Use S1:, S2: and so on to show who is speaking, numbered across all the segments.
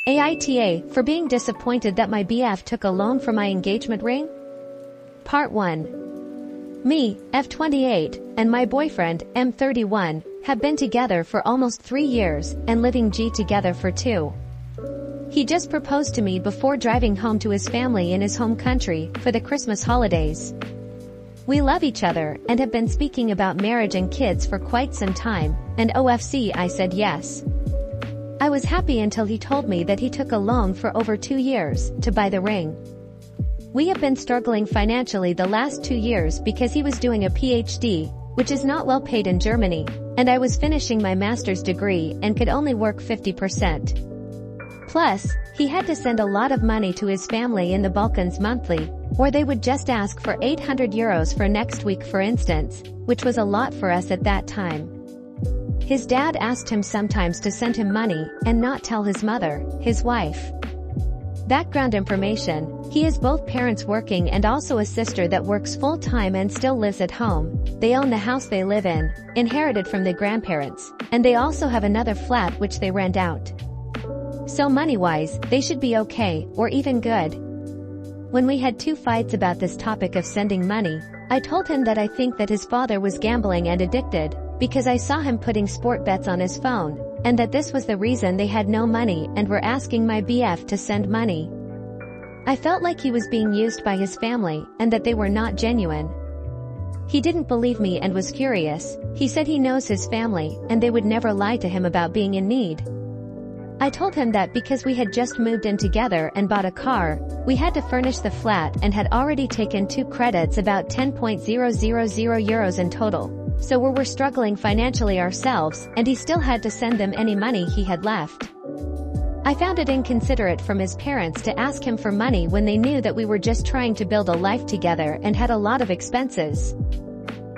S1: AITA for being disappointed that my BF took a loan for my engagement ring? Part 1. Me, F28, and my boyfriend, M31, have been together for almost 3 years and living together for 2. He just proposed to me before driving home to his family in his home country for the Christmas holidays. We love each other and have been speaking about marriage and kids for quite some time, and OFC I said yes. I was happy until he told me that he took a loan for over 2 years to buy the ring. We have been struggling financially the last 2 years because he was doing a PhD, which is not well paid in Germany, and I was finishing my master's degree and could only work 50%. Plus, he had to send a lot of money to his family in the Balkans monthly, or they would just ask for 800 euros for next week for instance, which was a lot for us at that time. His dad asked him sometimes to send him money and not tell his mother, his wife. Background information: he has both parents working and also a sister that works full-time and still lives at home. They own the house they live in, inherited from the grandparents, and they also have another flat which they rent out. So money-wise, they should be okay, or even good. When we had 2 fights about this topic of sending money, I told him that I think that his father was gambling and addicted, because I saw him putting sport bets on his phone, and that this was the reason they had no money and were asking my BF to send money. I felt like he was being used by his family and that they were not genuine. He didn't believe me and was furious. He said he knows his family and they would never lie to him about being in need. I told him that because we had just moved in together and bought a car, we had to furnish the flat and had already taken 2 credits, about 10,000 euros in total. So we were struggling financially ourselves and he still had to send them any money he had left. I found it inconsiderate from his parents to ask him for money when they knew that we were just trying to build a life together and had a lot of expenses.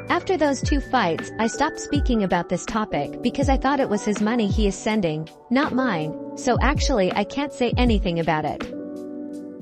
S1: After those 2 fights, I stopped speaking about this topic because I thought it was his money he is sending, not mine, so actually I can't say anything about it.